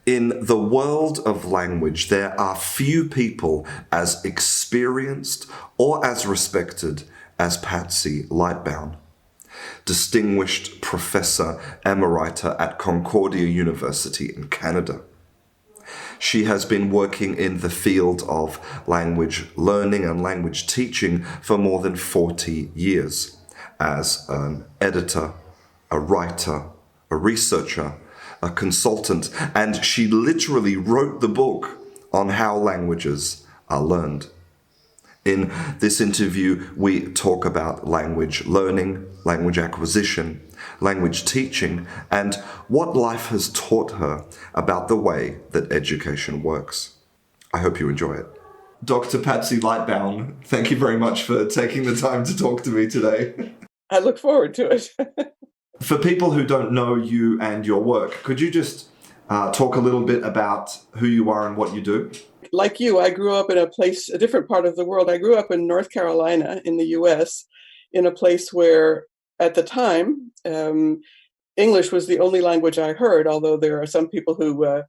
In the world of language, there are few people as experienced or as respected as Patsy Lightbown. Distinguished Professor Emerita at Concordia University in Canada. She has been working in the field of language learning and language teaching for more than 40 years as an editor, a writer, a researcher, a consultant, and she literally wrote the book on how languages are learned. In this interview, we talk about language learning, language acquisition, language teaching, and what life has taught her about the way that education works. I hope you enjoy it. Dr. Patsy Lightbown, thank you very much for taking the time to talk to me today. I look forward to it. For people who don't know you and your work, could you just talk a little bit about who you are and what you do? Like you, I grew up in a different part of the world. I grew up in North Carolina in the US, in a place where, at the time, English was the only language I heard, although there are some people who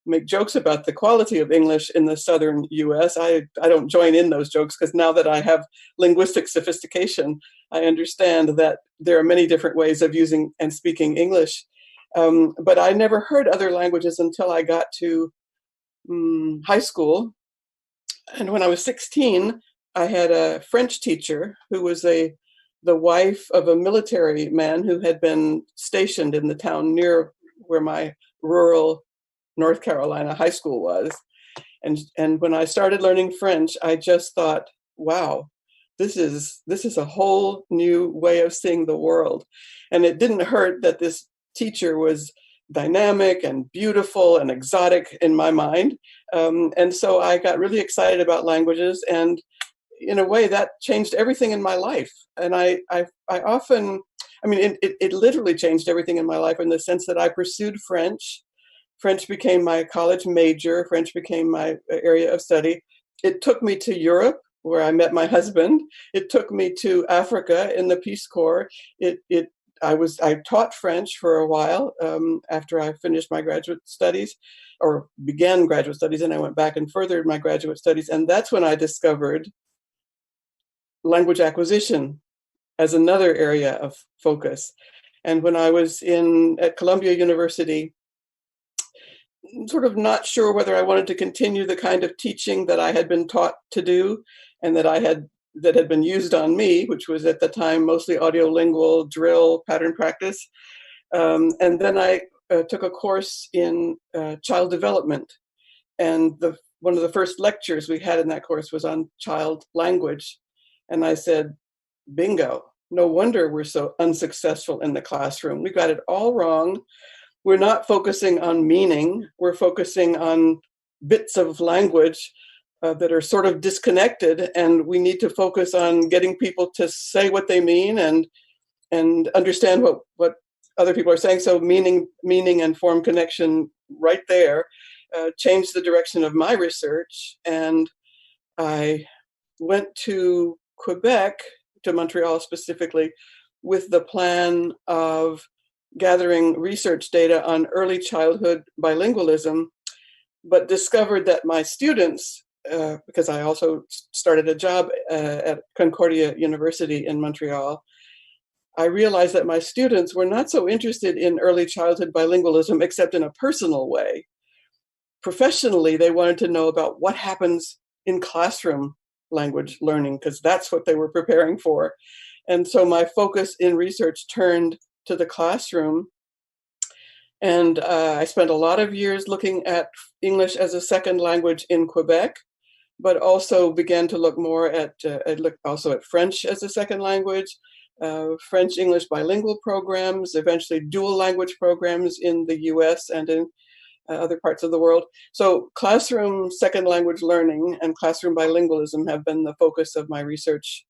make jokes about the quality of English in the southern US. I don't join in those jokes because now that I have linguistic sophistication, I understand that there are many different ways of using and speaking English. But I never heard other languages until I got to high school. And when I was 16, I had a French teacher who was the wife of a military man who had been stationed in the town near where my rural North Carolina high school was. And when I started learning French, I just thought, wow, this is a whole new way of seeing the world. And it didn't hurt that this teacher was dynamic and beautiful and exotic in my mind. And so I got really excited about languages, and in a way that changed everything in my life. And I often, it literally changed everything in my life in the sense that I pursued French. French became my college major. French became my area of study. It took me to Europe, where I met my husband. It took me to Africa in the Peace Corps. I taught French for a while after I finished my graduate studies, or began graduate studies, and I went back and furthered my graduate studies. And that's when I discovered language acquisition as another area of focus. And when I was at Columbia University, sort of not sure whether I wanted to continue the kind of teaching that I had been taught to do and that had been used on me, which was at the time mostly audiolingual drill pattern practice. And then I took a course in child development. And one of the first lectures we had in that course was on child language. And I said, bingo, no wonder we're so unsuccessful in the classroom. We got it all wrong. We're not focusing on meaning. We're focusing on bits of language that are sort of disconnected, and we need to focus on getting people to say what they mean and understand what other people are saying. So meaning and form connection right there changed the direction of my research. And I went to Quebec, to Montreal specifically, with the plan of gathering research data on early childhood bilingualism, but discovered that my students, because I also started a job at Concordia University in Montreal, I realized that my students were not so interested in early childhood bilingualism, except in a personal way. Professionally, they wanted to know about what happens in classroom language learning, because that's what they were preparing for. And so my focus in research turned to the classroom. And I spent a lot of years looking at English as a second language in Quebec, but also began to look more at French as a second language, French-English bilingual programs, eventually dual language programs in the US and in other parts of the world. So classroom second language learning and classroom bilingualism have been the focus of my research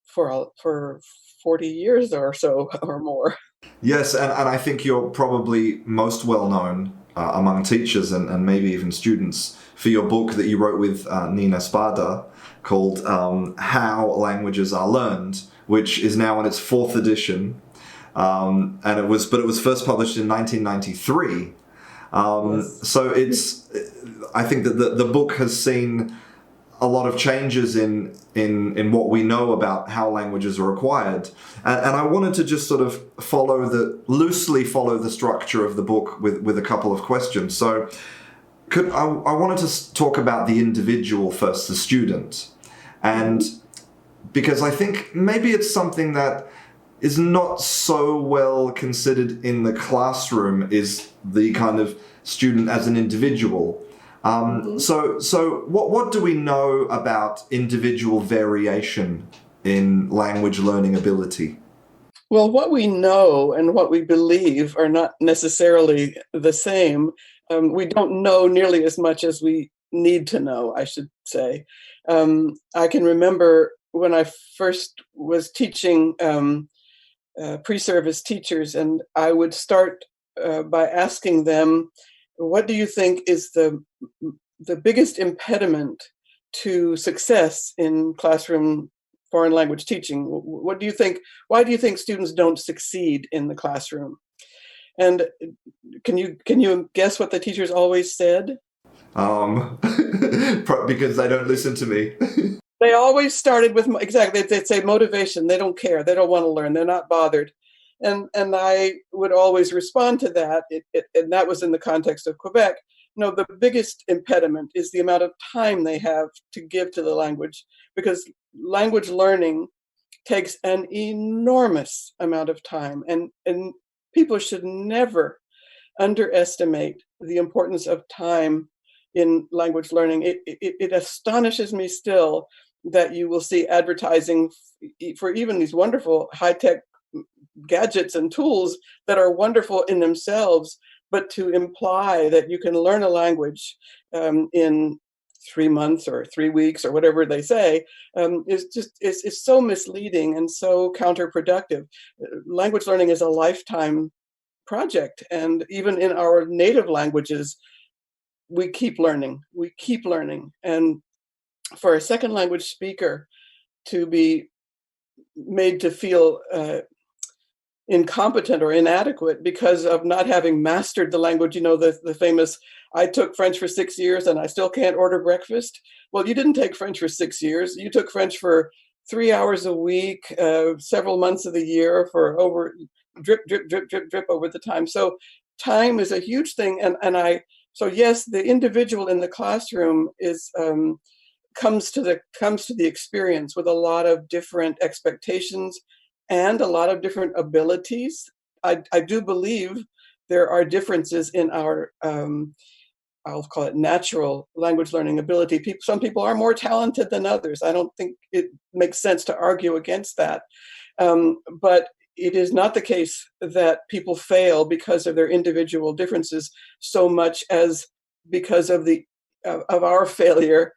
for 40 years or so or more. Yes, and I think you're probably most well known among teachers and maybe even students for your book that you wrote with Nina Spada called How Languages Are Learned, which is now in its 4th edition. And it was first published in 1993. Yes. So I think that the book has seen a lot of changes in what we know about how languages are acquired. And I wanted to just sort of loosely follow the structure of the book with a couple of questions. So I wanted to talk about the individual first, the student. And because I think maybe it's something that is not so well considered in the classroom, is the kind of student as an individual. So what do we know about individual variation in language learning ability? Well, what we know and what we believe are not necessarily the same. We don't know nearly as much as we need to know, I should say. I can remember when I first was teaching pre-service teachers, and I would start by asking them, what do you think is the biggest impediment to success in classroom foreign language teaching? What do you think? Why do you think students don't succeed in the classroom? And can you guess what the teachers always said? Because they don't listen to me. They always started with exactly. They'd say motivation. They don't care. They don't want to learn. They're not bothered. And I would always respond to that. And that was in the context of Quebec. No, the biggest impediment is the amount of time they have to give to the language, because language learning takes an enormous amount of time, and people should never underestimate the importance of time in language learning. It astonishes me still that you will see advertising for even these wonderful high-tech gadgets and tools that are wonderful in themselves, but to imply that you can learn a language in 3 months or 3 weeks or whatever they say is so misleading and so counterproductive. Language learning is a lifetime project, and even in our native languages, we keep learning. We keep learning, and for a second language speaker to be made to feel incompetent or inadequate because of not having mastered the language. You know, the famous, I took French for 6 years and I still can't order breakfast. Well, you didn't take French for 6 years. You took French for 3 hours a week, several months of the year, for over drip, drip, drip, drip, drip over the time. So time is a huge thing. So yes, the individual in the classroom comes to the experience with a lot of different expectations and a lot of different abilities. I do believe there are differences in our I'll call it natural language learning ability. Some people are more talented than others. I don't think it makes sense to argue against that. But it is not the case that people fail because of their individual differences so much as because of our failure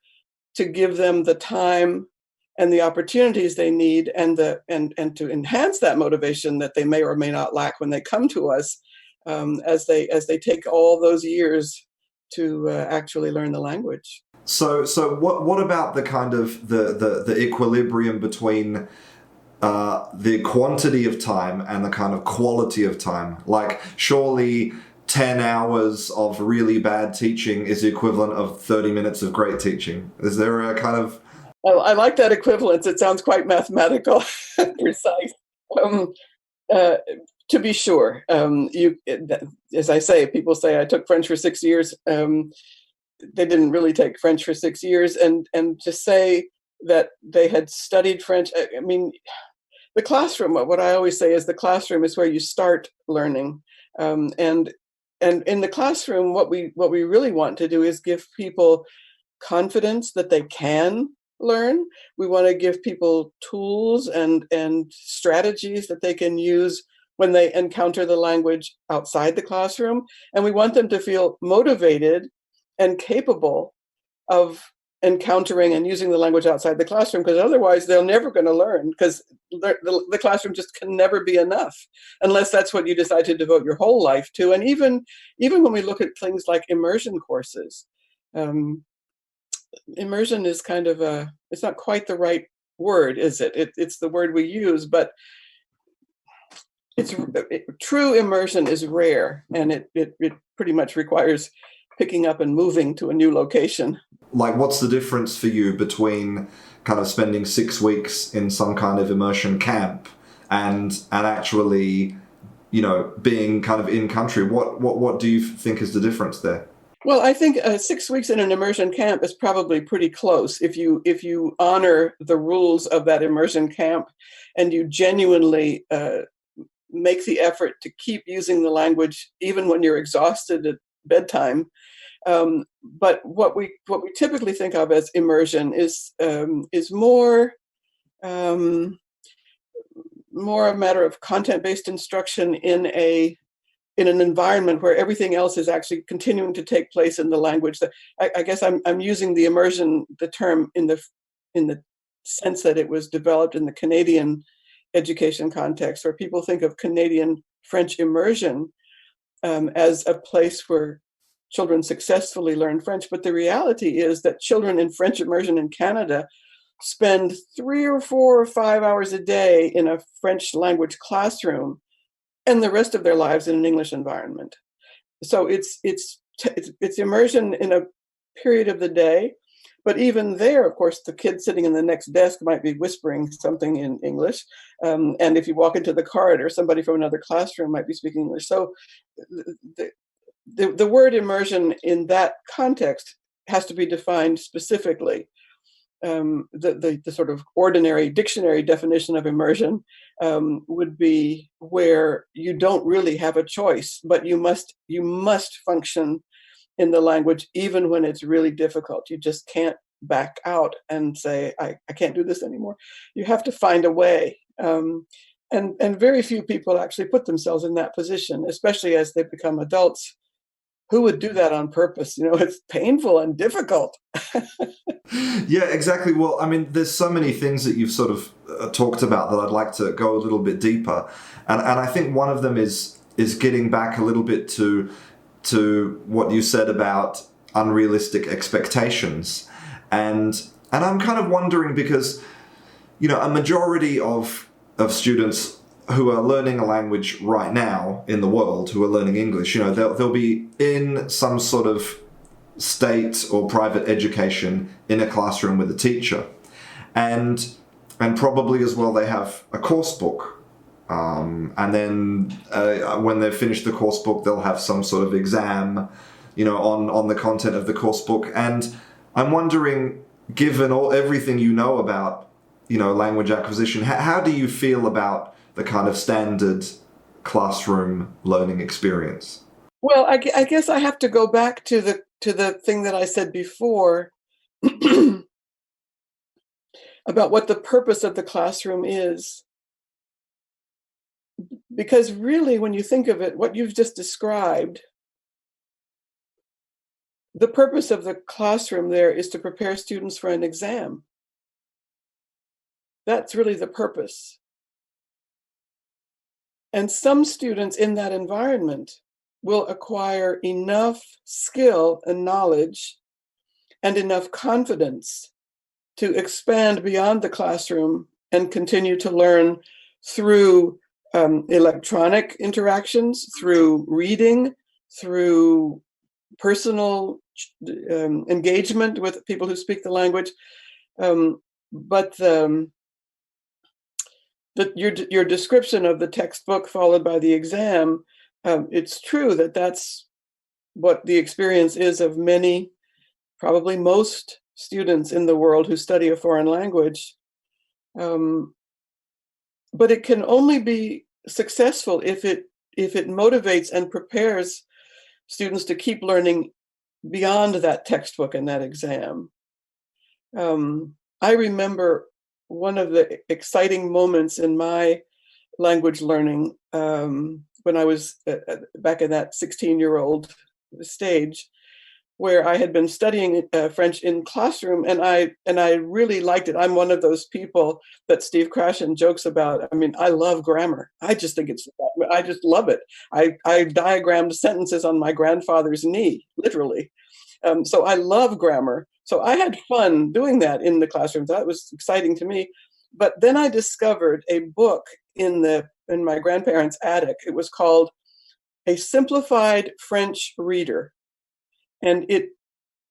to give them the time and the opportunities they need, and to enhance that motivation that they may or may not lack when they come to us, as they take all those years to actually learn the language. So what about the kind of the equilibrium between the quantity of time and the kind of quality of time? Like, surely 10 hours of really bad teaching is the equivalent of 30 minutes of great teaching. Is there a kind of... I like that equivalence. It sounds quite mathematical and precise. To be sure, as I say, people say I took French for 6 years. They didn't really take French for 6 years, and to say that they had studied French. I mean, the classroom. What I always say is the classroom is where you start learning, and in the classroom, what we really want to do is give people confidence that they can learn. We want to give people tools and strategies that they can use when they encounter the language outside the classroom. And we want them to feel motivated and capable of encountering and using the language outside the classroom, because otherwise they're never going to learn, because the classroom just can never be enough unless that's what you decide to devote your whole life to. And even when we look at things like immersion courses, immersion is kind of it's not quite the right word, is it? It's the word we use, but true immersion is rare, and it pretty much requires picking up and moving to a new location. Like, what's the difference for you between kind of spending 6 weeks in some kind of immersion camp and actually, being kind of in country? What do you think is the difference there? Well, I think 6 weeks in an immersion camp is probably pretty close if you honor the rules of that immersion camp, and you genuinely make the effort to keep using the language even when you're exhausted at bedtime. But what we typically think of as immersion is more a matter of content-based instruction in an environment where everything else is actually continuing to take place in the language. That I guess I'm using the term in the sense that it was developed in the Canadian education context, where people think of Canadian French immersion as a place where children successfully learn French. But the reality is that children in French immersion in Canada spend 3 or 4 or 5 hours a day in a French language classroom, and the rest of their lives in an English environment. So it's immersion in a period of the day. But even there, of course, the kid sitting in the next desk might be whispering something in English. And if you walk into the corridor, somebody from another classroom might be speaking English. So the word immersion in that context has to be defined specifically. The sort of ordinary dictionary definition of immersion would be where you don't really have a choice, but you must function in the language even when it's really difficult. You just can't back out and say, I can't do this anymore. You have to find a way. And very few people actually put themselves in that position, especially as they become adults. Who would do that on purpose? It's painful and difficult. Yeah, exactly. Well, I mean, there's so many things that you've sort of talked about that I'd like to go a little bit deeper. And I think one of them is getting back a little bit to what you said about unrealistic expectations. And I'm kind of wondering because, a majority of students who are learning a language right now in the world, who are learning English, they'll be in some sort of state or private education in a classroom with a teacher. And probably as well they have a course book. And then when they've finished the course book, they'll have some sort of exam, on the content of the course book. And I'm wondering, given everything you know about, language acquisition, how do you feel about the kind of standard classroom learning experience? Well, I guess I have to go back to the thing that I said before about what the purpose of the classroom is. Because really, when you think of it, what you've just described, the purpose of the classroom there is to prepare students for an exam. That's really the purpose. And some students in that environment will acquire enough skill and knowledge and enough confidence to expand beyond the classroom and continue to learn through electronic interactions, through reading, through personal engagement with people who speak the language. But your description of the textbook followed by the exam, it's true that that's what the experience is of many, probably most students in the world who study a foreign language. But it can only be successful if it motivates and prepares students to keep learning beyond that textbook and that exam. I remember one of the exciting moments in my language learning when I was back in that 16-year-old stage, where I had been studying French in classroom, and I really liked it. I'm one of those people that Steve Krashen jokes about. I mean, I love grammar. I just love it. I diagrammed sentences on my grandfather's knee, literally. So I love grammar. So I had fun doing that in the classroom. That was exciting to me. But then I discovered a book in the in my grandparents' attic. It was called A Simplified French Reader. And it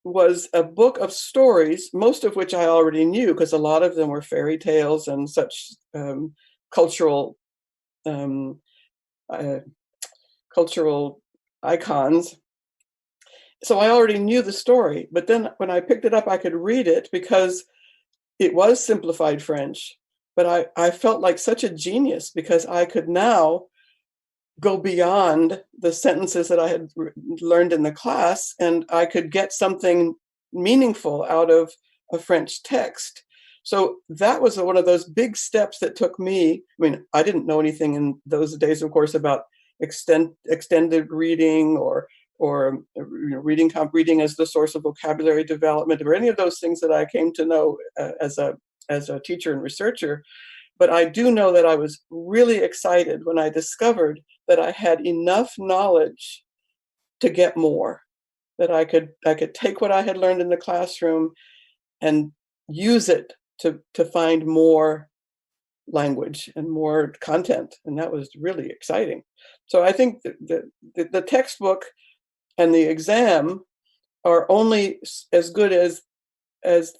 was a book of stories, most of which I already knew because a lot of them were fairy tales and such cultural um, uh, cultural icons. So I already knew the story. But then when I picked it up, I could read it because it was simplified French. But I felt like such a genius because I could now go beyond the sentences that I had learned in the class, and I could get something meaningful out of a French text. So that was one of those big steps that took me. I mean, I didn't know anything in those days, of course, about extended reading or reading as the source of vocabulary development, or any of those things that I came to know as a teacher and researcher. But I do know that I was really excited when I discovered that I had enough knowledge to get more, that I could take what I had learned in the classroom and use it to find more language and more content. And that was really exciting. So I think the textbook and the exam are only as good as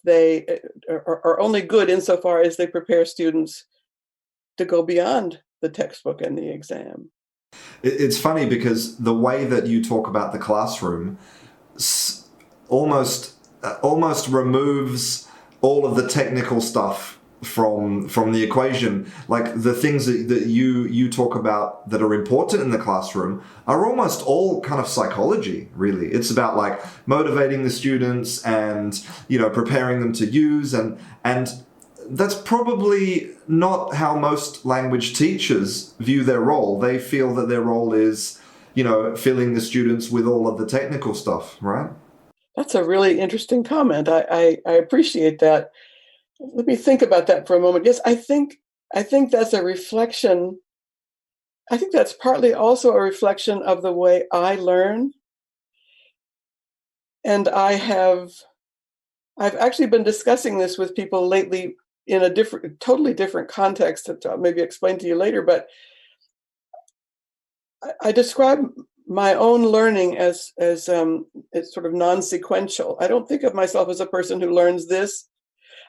they are only good insofar as they prepare students to go beyond the textbook and the exam. It's funny because the way that you talk about the classroom almost removes all of the technical stuff from the equation. Like the things that you talk about that are important in the classroom are almost all kind of psychology, really. It's about like motivating the students and, preparing them to use, and that's probably not how most language teachers view their role. They feel that their role is, filling the students with all of the technical stuff, right? That's a really interesting comment. I appreciate that. Let me think about that for a moment. Yes, I think that's a reflection. I think that's partly also a reflection of the way I learn. And I've actually been discussing this with people lately in a totally different context that I'll maybe explain to you later. But I describe my own learning as it's sort of non-sequential. I don't think of myself as a person who learns this.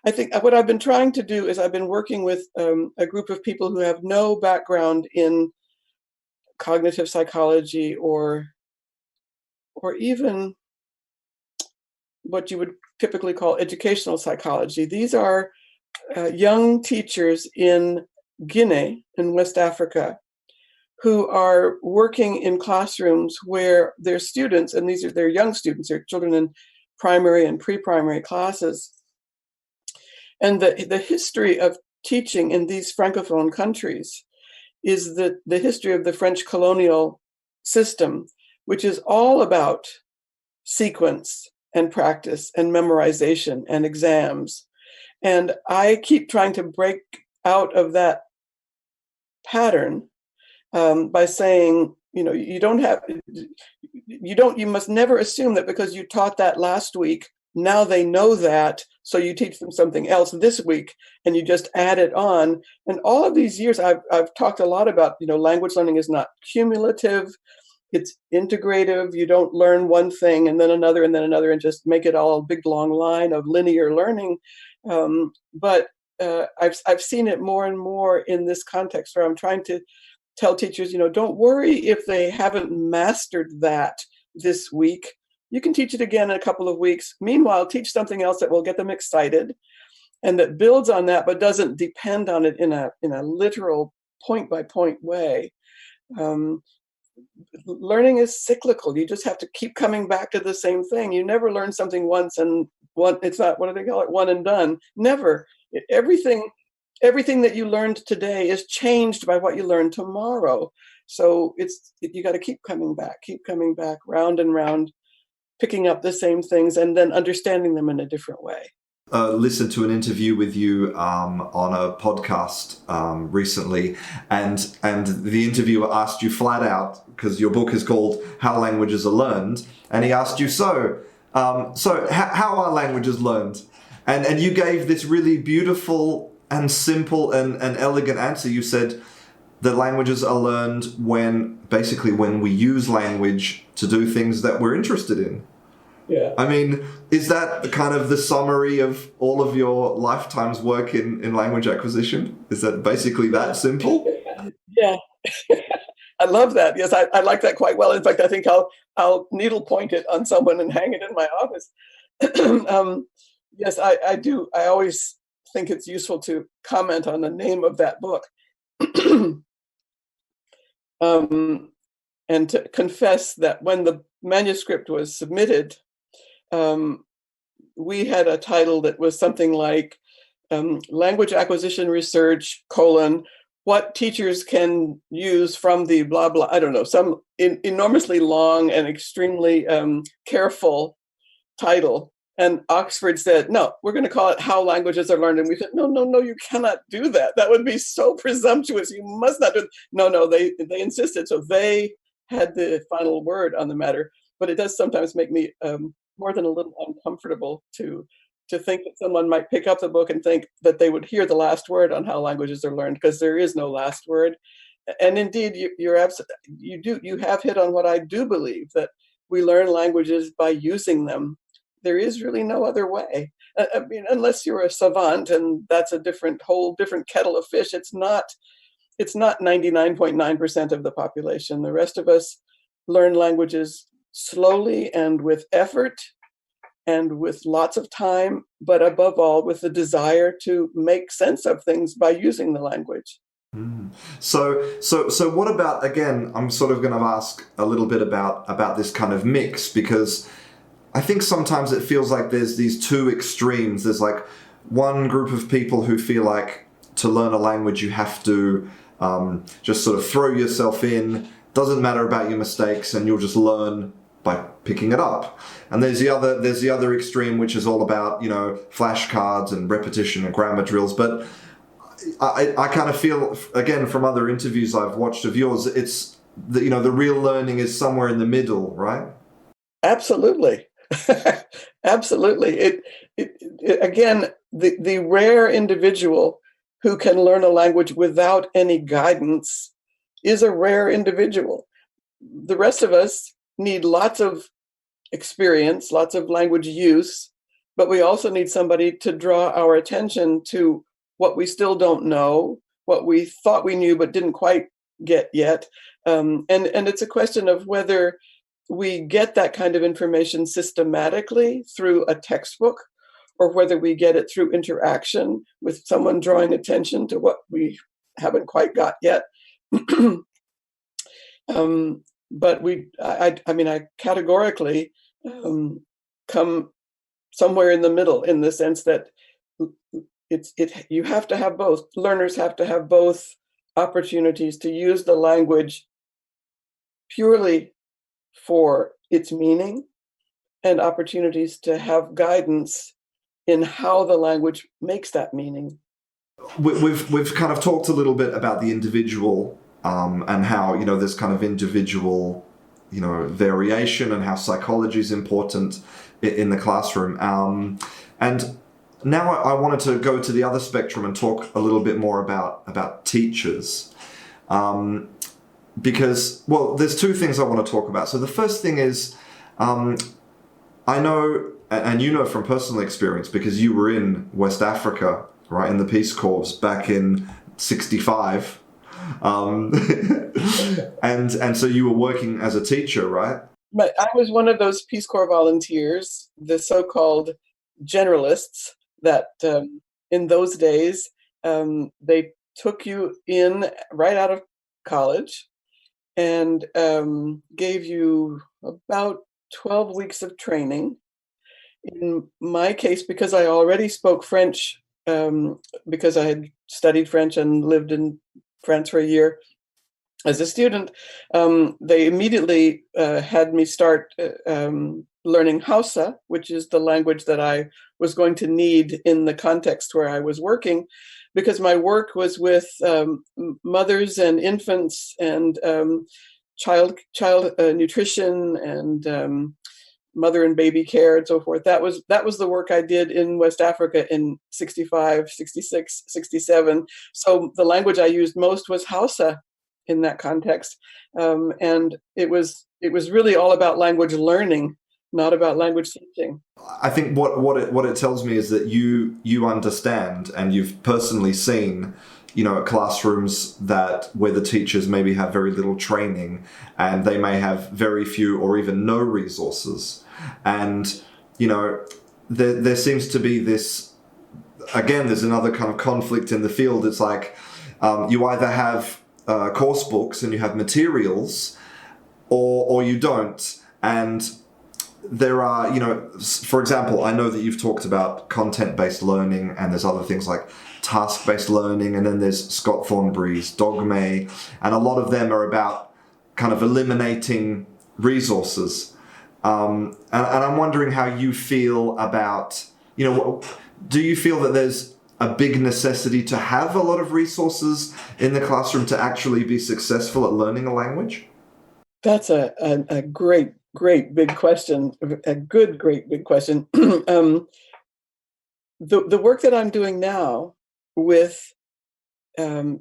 I think what I've been trying to do is I've been working with a group of people who have no background in cognitive psychology or even what you would typically call educational psychology. These are young teachers in Guinea, in West Africa, who are working in classrooms where their students, and they're young students, they're children in primary and pre-primary classes. And the history of teaching in these Francophone countries is the history of the French colonial system, which is all about sequence and practice and memorization and exams. And I keep trying to break out of that pattern by saying, you must never assume that because you taught that last week, now they know that, so you teach them something else this week and you just add it on. And all of these years, I've talked a lot about, language learning is not cumulative, it's integrative. You don't learn one thing and then another and just make it all a big long line of linear learning. But I've seen it more and more in this context where I'm trying to tell teachers, don't worry if they haven't mastered that this week. You can teach it again in a couple of weeks. Meanwhile, teach something else that will get them excited and that builds on that, but doesn't depend on it in a literal point-by-point way. Learning is cyclical. You just have to keep coming back to the same thing. You never learn something once and it's not, what do they call it? One and done. Never. Everything that you learned today is changed by what you learn tomorrow. So you got to keep coming back, round and round, picking up the same things and then understanding them in a different way. Listened to an interview with you on a podcast recently, and the interviewer asked you flat out, because your book is called How Languages Are Learned, and he asked you, so how are languages learned? And you gave this really beautiful and simple and elegant answer. You said, that languages are learned when we use language to do things that we're interested in. Yeah. I mean, is that kind of the summary of all of your lifetime's work in language acquisition? Is that basically that simple? Yeah. I love that. Yes, I like that quite well. In fact, I think I'll needle point it on someone and hang it in my office. Yes, I do. I always think it's useful to comment on the name of that book. And to confess that when the manuscript was submitted, we had a title that was something like Language Acquisition Research, what teachers can use from the blah, blah, I don't know, some enormously long and extremely careful title. And Oxford said, no, we're going to call it How Languages Are Learned. And we said, no, you cannot do that. That would be so presumptuous. You must not do it. No, they insisted. So they had the final word on the matter. But it does sometimes make me more than a little uncomfortable to think that someone might pick up the book and think that they would hear the last word on how languages are learned, because there is no last word. And indeed, you have hit on what I do believe, that we learn languages by using them. There is really no other way. I mean, unless you're a savant, and that's a whole different kettle of fish. It's not 99.9% of the population. The rest of us learn languages slowly and with effort and with lots of time, but above all, with the desire to make sense of things by using the language. So what about, again, I'm sort of going to ask a little bit about this kind of mix, because I think sometimes it feels like there's these two extremes. There's like one group of people who feel like to learn a language you have to just sort of throw yourself in, doesn't matter about your mistakes, and you'll just learn by picking it up. And there's the other extreme, which is all about, flashcards and repetition and grammar drills. But I kind of feel, again, from other interviews I've watched of yours, it's the real learning is somewhere in the middle, right? Absolutely. Absolutely. Again, the rare individual who can learn a language without any guidance is a rare individual. The rest of us need lots of experience, lots of language use, but we also need somebody to draw our attention to what we still don't know, what we thought we knew but didn't quite get yet. And it's a question of whether we get that kind of information systematically through a textbook, or whether we get it through interaction with someone drawing attention to what we haven't quite got yet. But I categorically come somewhere in the middle, in the sense that you have to have both. Learners have to have both opportunities to use the language purely for its meaning, and opportunities to have guidance in how the language makes that meaning. We've kind of talked a little bit about the individual and how there's kind of individual variation, and how psychology is important in the classroom. And now I wanted to go to the other spectrum and talk a little bit more about teachers. Because, well, there's two things I want to talk about. So the first thing is, I know, and from personal experience, because you were in West Africa, right, in the Peace Corps back in 1965. And so you were working as a teacher, right? But I was one of those Peace Corps volunteers, the so-called generalists, that in those days, they took you in right out of college and gave you about 12 weeks of training. In my case, because I already spoke French, because I had studied French and lived in France for a year as a student, they immediately had me start learning Hausa, which is the language that I was going to need in the context where I was working, because my work was with mothers and infants and child nutrition and mother and baby care and so forth. That was the work I did in West Africa in 65, 66, 67. So the language I used most was Hausa. in that context. And it was really all about language learning, not about language teaching. I think what it tells me is that you understand, and you've personally seen, classrooms where the teachers maybe have very little training, and they may have very few or even no resources. And there seems to be this, again, there's another kind of conflict in the field. It's like you either have course books and you have materials, or you don't. And there are, for example, I know that you've talked about content-based learning, and there's other things like task-based learning, and then there's Scott Thornbury's Dogme, and a lot of them are about kind of eliminating resources. And I'm wondering how you feel about, do you feel that there's a big necessity to have a lot of resources in the classroom to actually be successful at learning a language? That's a great big question. A good, great big question. The work that I'm doing now with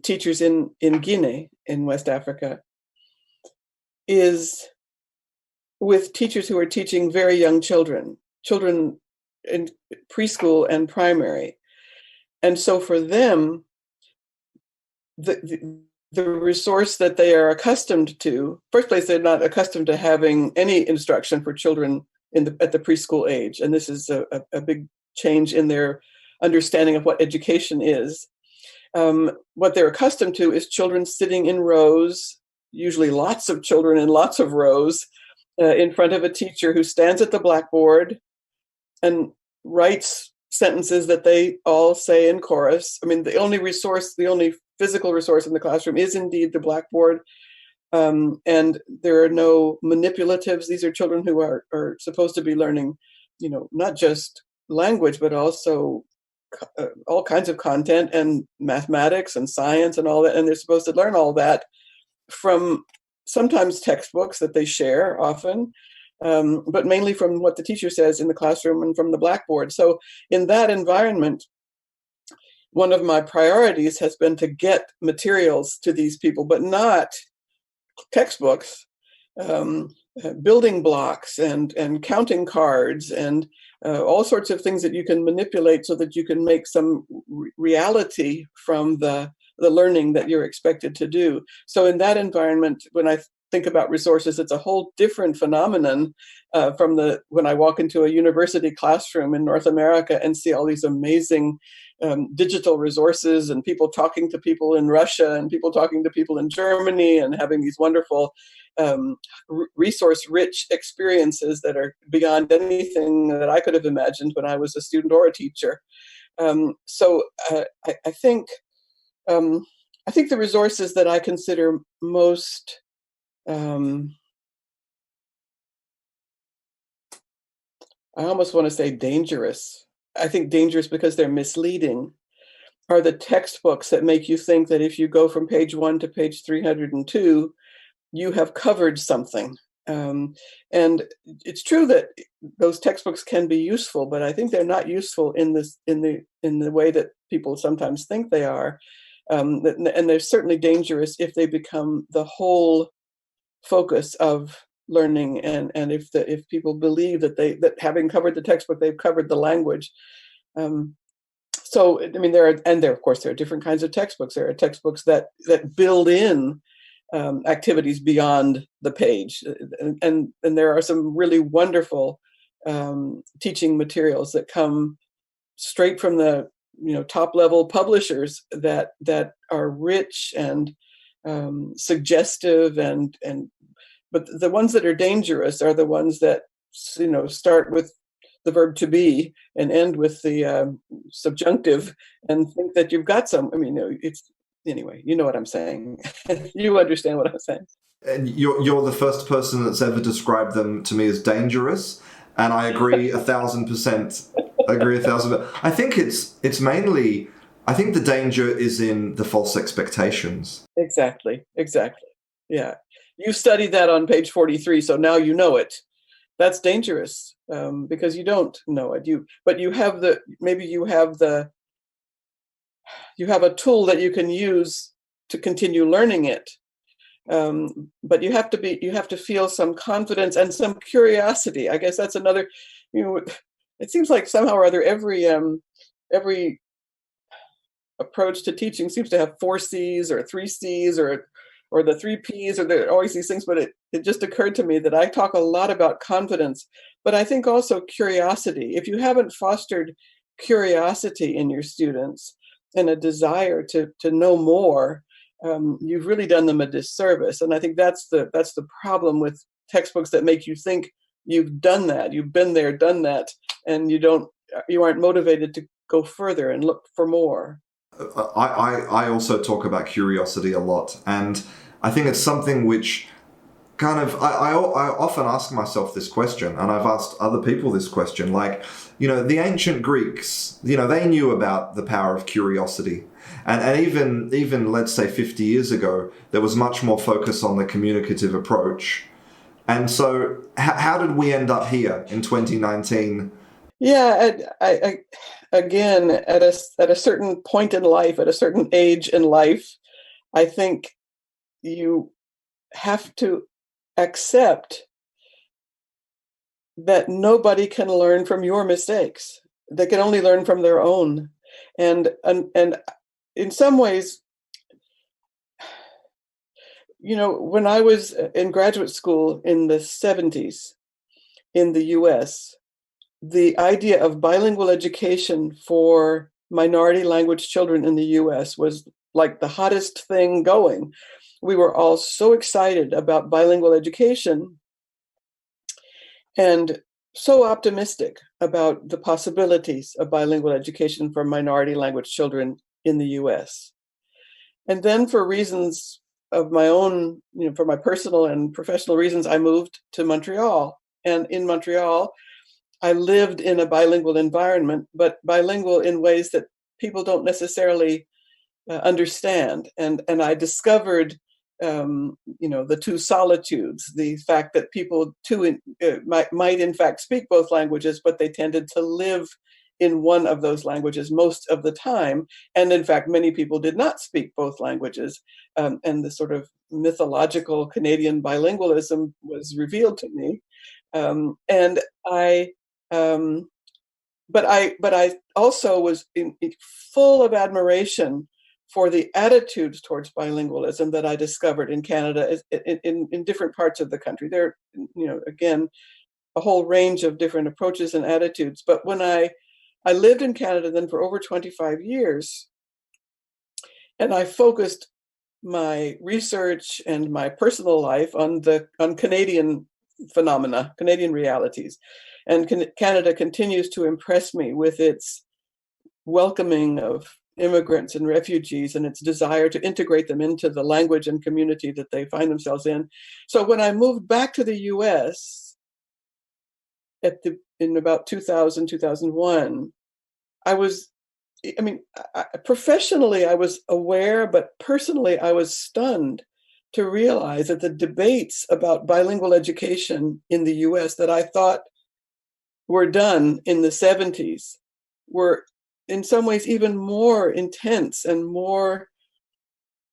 teachers in Guinea, in West Africa, is with teachers who are teaching very young children in preschool and primary. And so for them, the resource that they are accustomed to, first place, they're not accustomed to having any instruction for children at the preschool age. And this is a big change in their understanding of what education is. What they're accustomed to is children sitting in rows, usually lots of children in lots of rows, in front of a teacher who stands at the blackboard and writes sentences that they all say in chorus. I mean, the only physical resource in the classroom is indeed the blackboard. And there are no manipulatives. These are children who are supposed to be learning, not just language, but also all kinds of content and mathematics and science and all that. And they're supposed to learn all that from sometimes textbooks that they share often, but mainly from what the teacher says in the classroom and from the blackboard. So in that environment, one of my priorities has been to get materials to these people, but not textbooks, building blocks and counting cards and all sorts of things that you can manipulate so that you can make some reality from the learning that you're expected to do. So in that environment, when I think about resources, it's a whole different phenomenon from when I walk into a university classroom in North America and see all these amazing digital resources and people talking to people in Russia and people talking to people in Germany and having these wonderful resource-rich experiences that are beyond anything that I could have imagined when I was a student or a teacher. So I think the resources that I consider most I almost want to say dangerous. I think dangerous because they're misleading, are the textbooks that make you think that if you go from page 1 to page 302, you have covered something. And it's true that those textbooks can be useful, but I think they're not useful in the way that people sometimes think they are. And they're certainly dangerous if they become the whole focus of learning, and if people believe that having covered the textbook, they've covered the language. So I mean, of course there are different kinds of textbooks. There are textbooks that build in activities beyond the page, and there are some really wonderful teaching materials that come straight from the top level publishers that are rich and suggestive but the ones that are dangerous are the ones that start with the verb to be and end with the subjunctive and think that you've got some. I mean, anyway, you know what I'm saying. You understand what I'm saying. And you're the first person that's ever described them to me as dangerous, and I agree 1,000%. I agree 1,000%. I think it's mainly. I think the danger is in the false expectations. Exactly. Yeah. You studied that on page 43, so now you know it. That's dangerous because you don't know it. You have you have a tool that you can use to continue learning it, But you have to feel some confidence and some curiosity. I guess that's another, you know, it seems like somehow or other every approach to teaching seems to have 4 C's or 3 C's or the 3 P's, or there are always these things. But it just occurred to me that I talk a lot about confidence, but I think also curiosity. If you haven't fostered curiosity in your students and a desire to know more, you've really done them a disservice. And I think that's the problem with textbooks that make you think you've done that, you've been there, done that, and you aren't motivated to go further and look for more. I also talk about curiosity a lot, and I think it's something which kind of I often ask myself this question, and I've asked other people this question. Like, the ancient Greeks, they knew about the power of curiosity, and even let's say 50 years ago, there was much more focus on the communicative approach. And so, how did we end up here in 2019? Yeah, I again, at a certain point in life, at a certain age in life, I think you have to accept that nobody can learn from your mistakes. They can only learn from their own. And in some ways, when I was in graduate school in the 70s in the US, the idea of bilingual education for minority language children in the US was like the hottest thing going. We were all so excited about bilingual education and so optimistic about the possibilities of bilingual education for minority language children in the US. And then for reasons of my own, for my personal and professional reasons, I moved to Montreal. And in Montreal, I lived in a bilingual environment, but bilingual in ways that people don't necessarily understand. And I discovered, the two solitudes, the fact that people too might in fact speak both languages, but they tended to live in one of those languages most of the time. And in fact, many people did not speak both languages. And the sort of mythological Canadian bilingualism was revealed to me. And I, but I also was full of admiration for the attitudes towards bilingualism that I discovered in Canada, in different parts of the country. There, again, a whole range of different approaches and attitudes. But when I lived in Canada then for over 25 years, and I focused my research and my personal life on Canadian phenomena, Canadian realities. And Canada continues to impress me with its welcoming of immigrants and refugees and its desire to integrate them into the language and community that they find themselves in. So when I moved back to the US in about 2000, 2001, professionally I was aware, but personally I was stunned to realize that the debates about bilingual education in the US that I thought were done in the 70s were in some ways even more intense and more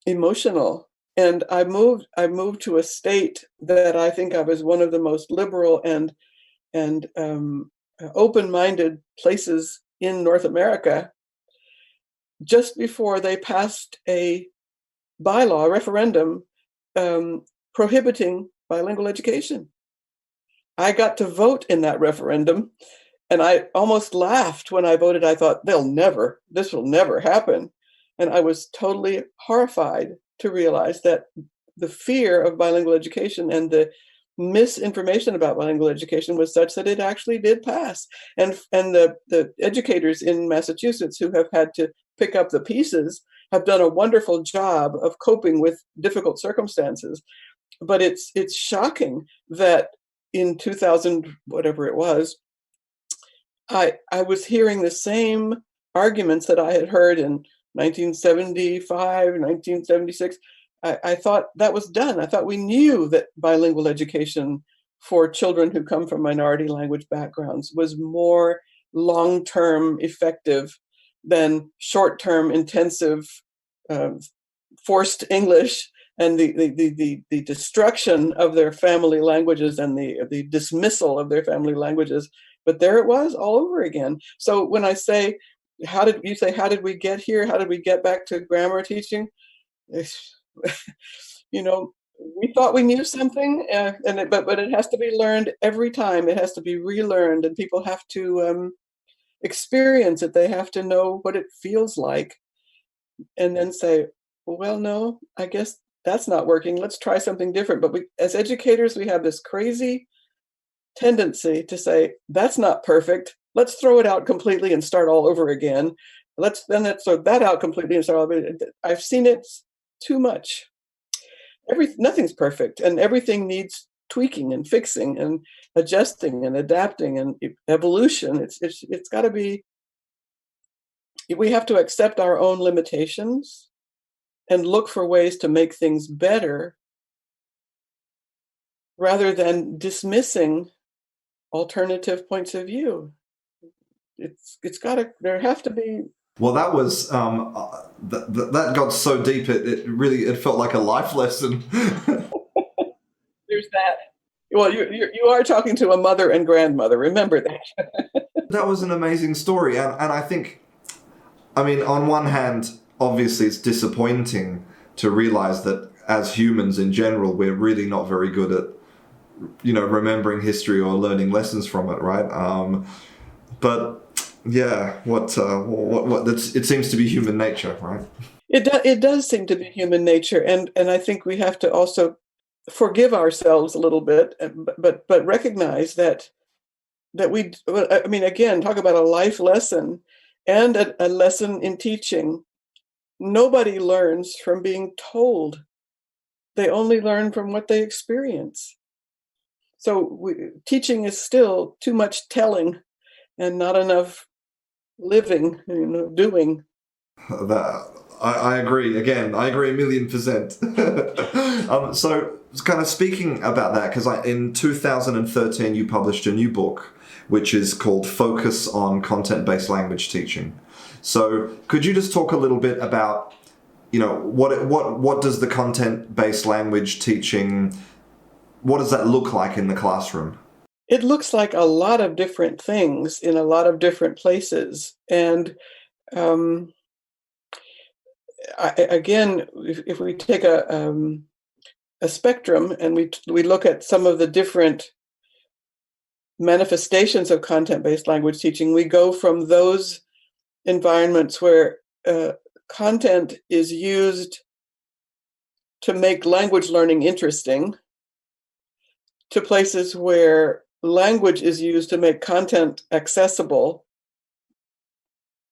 emotional. And I moved to a state that I think of as one of the most liberal and open-minded places in North America, just before they passed a bylaw, a referendum, prohibiting bilingual education. I got to vote in that referendum, and I almost laughed when I voted. I thought, this will never happen. And I was totally horrified to realize that the fear of bilingual education and the misinformation about bilingual education was such that it actually did pass. And the educators in Massachusetts who have had to pick up the pieces have done a wonderful job of coping with difficult circumstances. But it's shocking that in 2000, whatever it was, I was hearing the same arguments that I had heard in 1975, 1976. I thought that was done. I thought we knew that bilingual education for children who come from minority language backgrounds was more long-term effective than short-term intensive forced English and the destruction of their family languages and the dismissal of their family languages. But there it was all over again. So when I say, how did we get here? How did we get back to grammar teaching? You know, we thought we knew something, but it has to be learned every time. It has to be relearned, and people have to experience it. They have to know what it feels like, and then say, well, no, I guess that's not working. Let's try something different. But we, as educators, we have this crazy tendency to say, that's not perfect. Let's throw it out completely and start all over again. Let's throw that out completely and start all over again. I've seen it too much. Nothing's perfect, and everything needs tweaking and fixing and adjusting and adapting and evolution. It's got to be. We have to accept our own limitations and look for ways to make things better, rather than dismissing alternative points of view. There have to be. Well, that was that got so deep. It felt like a life lesson. There's that. Well, you are talking to a mother and grandmother. Remember that. That was an amazing story, and I think, I mean, on one hand, obviously, it's disappointing to realize that as humans in general, we're really not very good at, remembering history or learning lessons from it, right? But yeah, it seems to be human nature, right? It does seem to be human nature, and I think we have to also forgive ourselves a little bit, but recognize that we. I mean, again, talk about a life lesson and a lesson in teaching. Nobody learns from being told; they only learn from what they experience. So teaching is still too much telling and not enough living, doing. I agree. Again, I agree 1,000,000%. So kind of speaking about that, because in 2013 you published a new book, which is called Focus on Content-Based Language Teaching. So could you just talk a little bit about, what does the content-based language teaching, what does that look like in the classroom? It looks like a lot of different things in a lot of different places. And again, if we take a spectrum and we look at some of the different manifestations of content-based language teaching, we go from those environments where content is used to make language learning interesting, to places where language is used to make content accessible,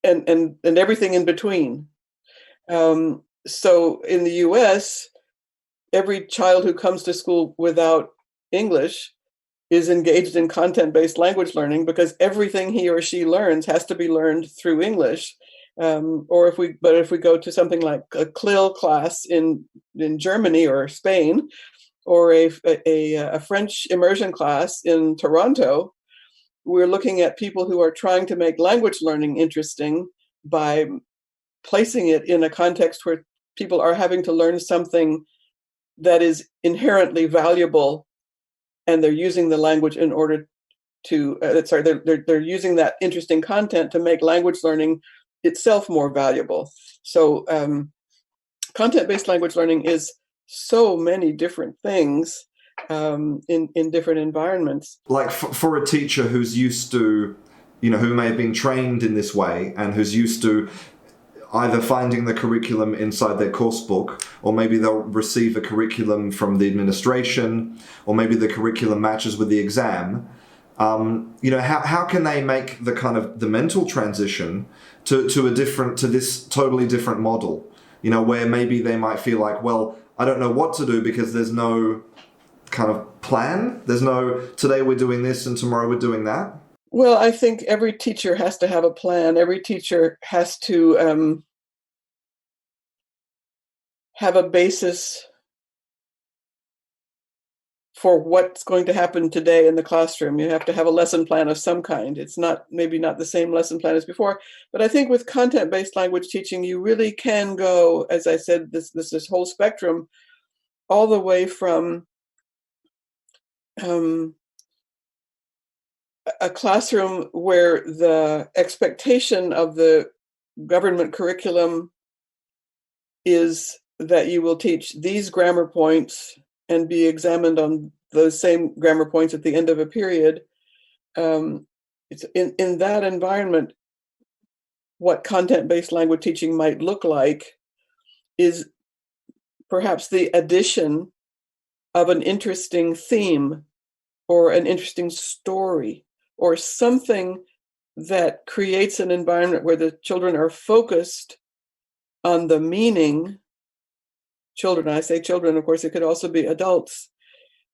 and everything in between. So in the US, every child who comes to school without English is engaged in content-based language learning, because everything he or she learns has to be learned through English. Or if we go to something like a CLIL class in Germany or Spain, or a French immersion class in Toronto, we're looking at people who are trying to make language learning interesting by placing it in a context where people are having to learn something that is inherently valuable, and they're using the language in order to, they're using that interesting content to make language learning itself more valuable. So content-based language learning is so many different things in different environments. Like for a teacher who's used to, who may have been trained in this way and who's used to either finding the curriculum inside their course book, or maybe they'll receive a curriculum from the administration, or maybe the curriculum matches with the exam. How can they make the kind of the mental transition to this totally different model? Where maybe they might feel like, well, I don't know what to do because there's no kind of plan. There's no, today we're doing this and tomorrow we're doing that. Well, I think every teacher has to have a plan. Every teacher has to have a basis for what's going to happen today in the classroom. You have to have a lesson plan of some kind. It's maybe not the same lesson plan as before, but I think with content-based language teaching, you really can go, as I said, this whole spectrum all the way from a classroom where the expectation of the government curriculum is that you will teach these grammar points and be examined on those same grammar points at the end of a period. It's in that environment, what content-based language teaching might look like is perhaps the addition of an interesting theme or an interesting story or something that creates an environment where the children are focused on the meaning. Children, I say children, of course, it could also be adults,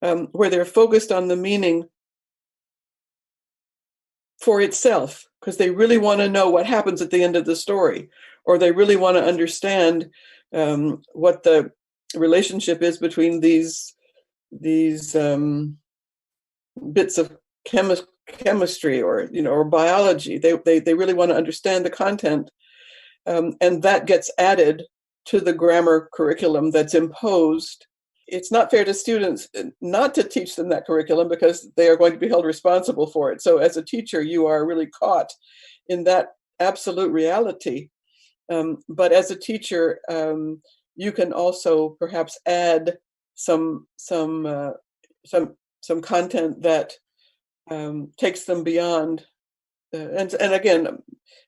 where they're focused on the meaning for itself, because they really want to know what happens at the end of the story, or they really want to understand what the relationship is between these bits of chemistry or biology. They really want to understand the content, and that gets added to the grammar curriculum that's imposed. It's not fair to students not to teach them that curriculum because they are going to be held responsible for it. So as a teacher, you are really caught in that absolute reality. But as a teacher, you can also perhaps add some content that takes them beyond. And again,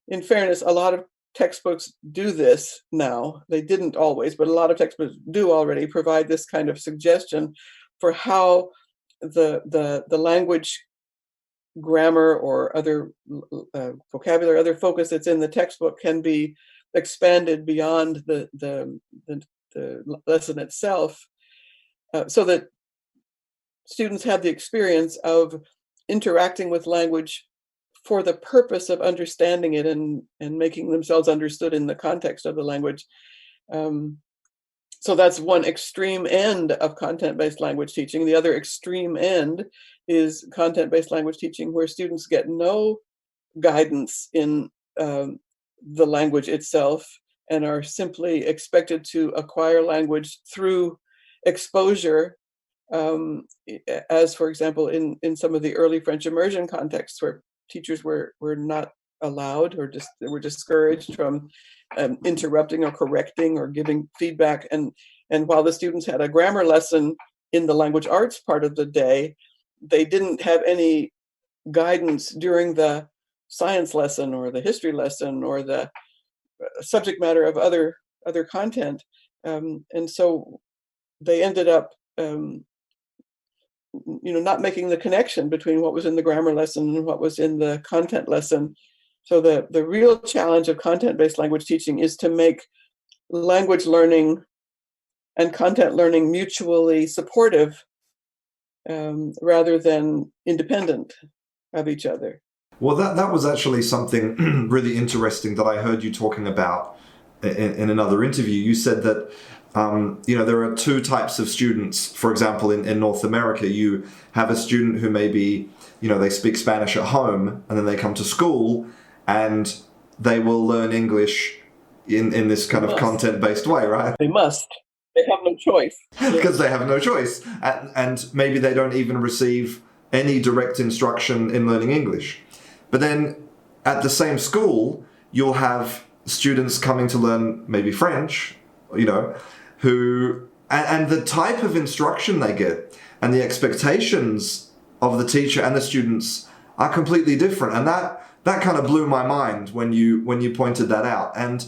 in fairness, a lot of textbooks do this now. They didn't always, but a lot of textbooks do already provide this kind of suggestion for how the language, grammar, or other vocabulary, other focus that's in the textbook can be expanded beyond the lesson itself, so that students have the experience of interacting with language for the purpose of understanding it and making themselves understood in the context of the language. So that's one extreme end of content-based language teaching. The other extreme end is content-based language teaching, where students get no guidance in the language itself and are simply expected to acquire language through exposure, as, for example, in some of the early French immersion contexts, where teachers were not allowed or just were discouraged from interrupting or correcting or giving feedback. And while the students had a grammar lesson in the language arts part of the day, they didn't have any guidance during the science lesson or the history lesson or the subject matter of other content. And so they ended up not making the connection between what was in the grammar lesson and what was in the content lesson. So the real challenge of content-based language teaching is to make language learning and content learning mutually supportive, rather than independent of each other. Well, that was actually something really interesting that I heard you talking about in another interview. You said that there are two types of students. For example, in North America, you have a student who maybe, they speak Spanish at home and then they come to school and they will learn English in this kind of content-based way, right? They must. They have no choice. Because they have no choice. And maybe they don't even receive any direct instruction in learning English. But then at the same school, you'll have students coming to learn maybe French, who, and the type of instruction they get and the expectations of the teacher and the students are completely different. And that kind of blew my mind when you pointed that out. And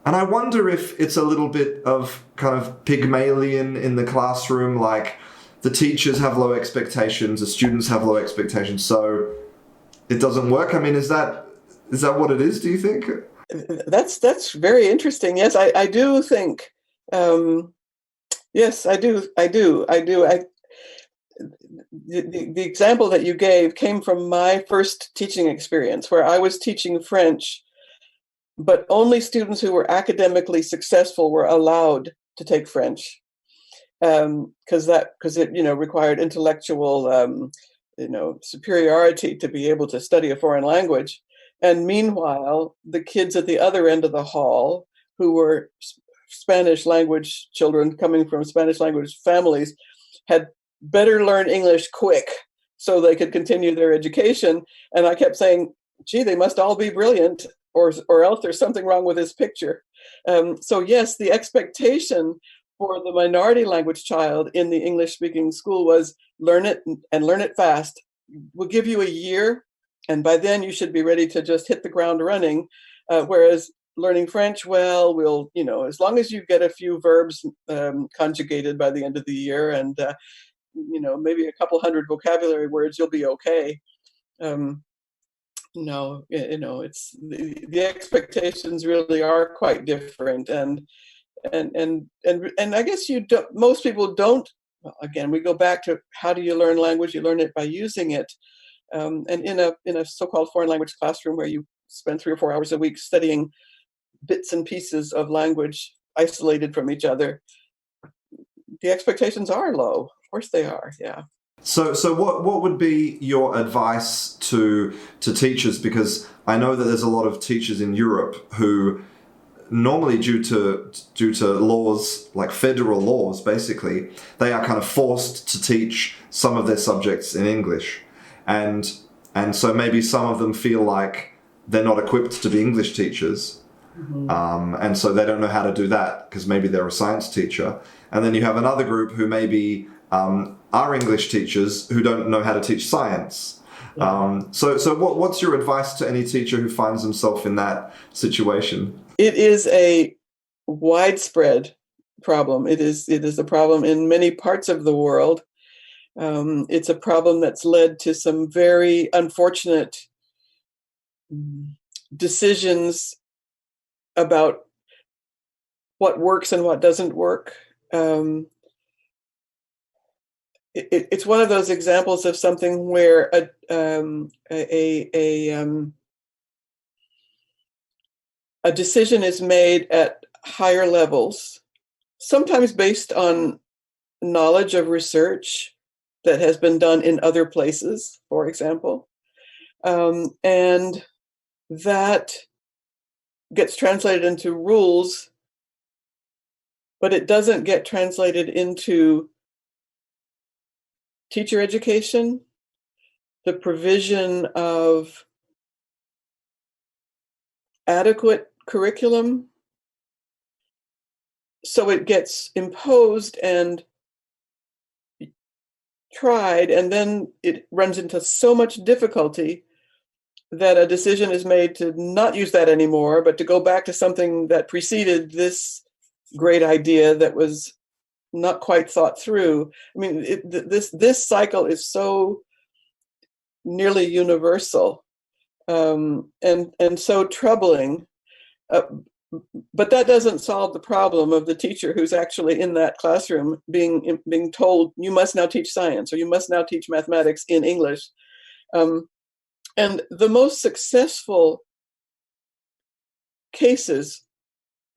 I wonder if it's a little bit of kind of Pygmalion in the classroom, like the teachers have low expectations, the students have low expectations, so it doesn't work. I mean, is that what it is, do you think? That's very interesting. Yes, I do think. Yes, I do. The example that you gave came from my first teaching experience, where I was teaching French, but only students who were academically successful were allowed to take French, because it required intellectual superiority to be able to study a foreign language. And meanwhile, the kids at the other end of the hall, who were Spanish language children coming from Spanish language families had better learn English quick so they could continue their education. And I kept saying, gee, they must all be brilliant, or else there's something wrong with this picture. So yes, the expectation for the minority language child in the English-speaking school was learn it and learn it fast. We'll give you a year, and by then you should be ready to just hit the ground running. Whereas learning French, well, we'll, as long as you get a few verbs conjugated by the end of the year, and maybe a couple hundred vocabulary words, you'll be okay. No, it's the expectations really are quite different, and I guess most people don't. Well, again, we go back to how do you learn language? You learn it by using it, and in a so-called foreign language classroom where you spend 3 or 4 hours a week studying bits and pieces of language isolated from each other, the expectations are low. Of course they are. Yeah. So what would be your advice to teachers? Because I know that there's a lot of teachers in Europe who normally due to laws, like federal laws, basically, they are kind of forced to teach some of their subjects in English. And so maybe some of them feel like they're not equipped to be English teachers. Mm-hmm. And so they don't know how to do that because maybe they're a science teacher. And then you have another group who maybe are English teachers who don't know how to teach science. So what's your advice to any teacher who finds himself in that situation? It is a widespread problem. It is a problem in many parts of the world. It's a problem that's led to some very unfortunate decisions about what works and what doesn't work. It's one of those examples of something where a decision is made at higher levels, sometimes based on knowledge of research that has been done in other places, for example, and that gets translated into rules, but it doesn't get translated into teacher education, the provision of adequate curriculum. So it gets imposed and tried, and then it runs into so much difficulty that a decision is made to not use that anymore, but to go back to something that preceded this great idea that was not quite thought through. I mean, this cycle is so nearly universal, and so troubling. But that doesn't solve the problem of the teacher who's actually in that classroom being told, you must now teach science or you must now teach mathematics in English. And the most successful cases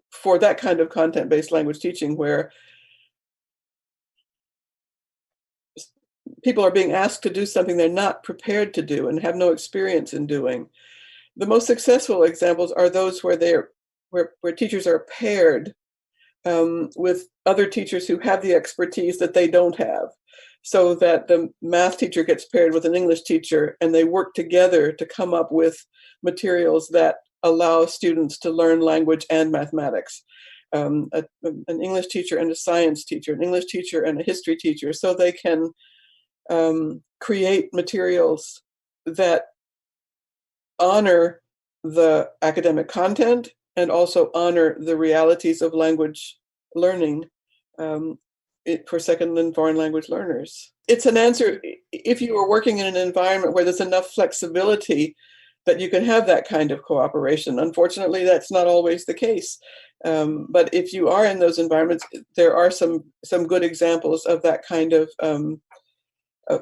for that kind of content-based language teaching, where people are being asked to do something they're not prepared to do and have no experience in doing, the most successful examples are those where teachers are paired with other teachers who have the expertise that they don't have, so that the math teacher gets paired with an English teacher and they work together to come up with materials that allow students to learn language and mathematics. An English teacher and a science teacher, an English teacher and a history teacher, so they can create materials that honor the academic content and also honor the realities of language learning for second and foreign language learners. It's an answer if you are working in an environment where there's enough flexibility that you can have that kind of cooperation. Unfortunately, that's not always the case. But if you are in those environments, there are some good examples of that kind of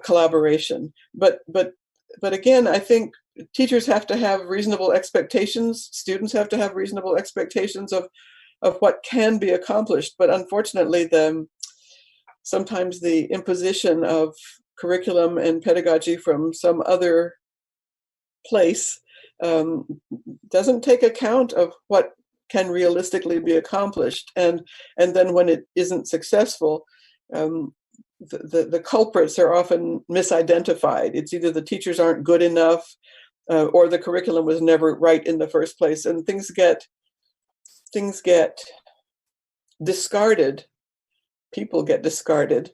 collaboration. But again, I think teachers have to have reasonable expectations. Students have to have reasonable expectations of what can be accomplished. But unfortunately, sometimes the imposition of curriculum and pedagogy from some other place doesn't take account of what can realistically be accomplished. And then when it isn't successful, the culprits are often misidentified. It's either the teachers aren't good enough, or the curriculum was never right in the first place, and things get discarded. People get discarded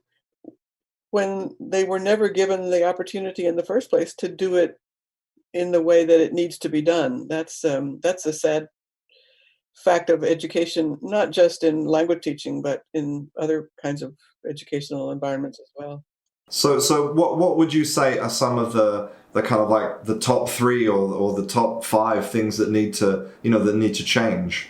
when they were never given the opportunity in the first place to do it in the way that it needs to be done. That's a sad fact of education, not just in language teaching, but in other kinds of educational environments as well. So what would you say are some of the kind of like the top three or the top five things that need to change?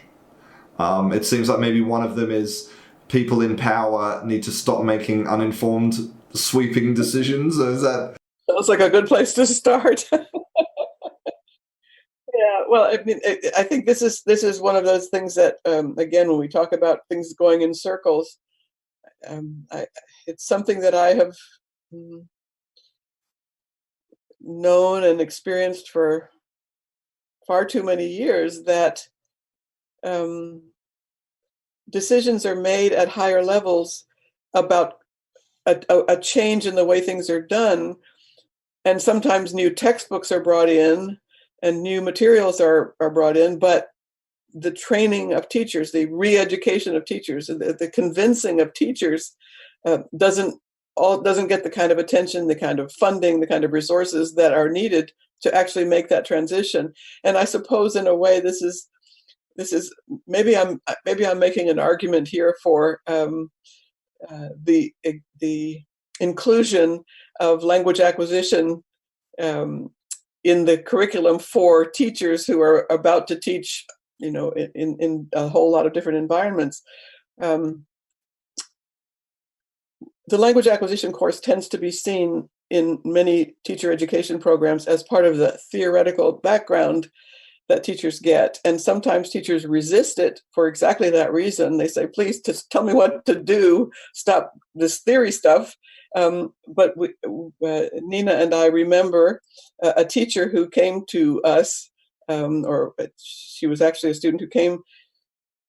It seems like maybe one of them is people in power need to stop making uninformed, sweeping decisions. Is that? Sounds like a good place to start. Yeah, well, I mean, I think this is one of those things that, again, when we talk about things going in circles, it's something that I have known and experienced for far too many years, that decisions are made at higher levels about a change in the way things are done, and sometimes new textbooks are brought in and new materials are brought in, but the training of teachers, the re-education of teachers, the convincing of teachers doesn't get the kind of attention, the kind of funding, the kind of resources that are needed to actually make that transition. And I suppose in a way this is maybe I'm making an argument here for the inclusion of language acquisition in the curriculum for teachers who are about to teach, in a whole lot of different environments. The language acquisition course tends to be seen in many teacher education programs as part of the theoretical background that teachers get. And sometimes teachers resist it for exactly that reason. They say, please just tell me what to do, stop this theory stuff. But Nina and I remember a teacher who came to us, or she was actually a student who came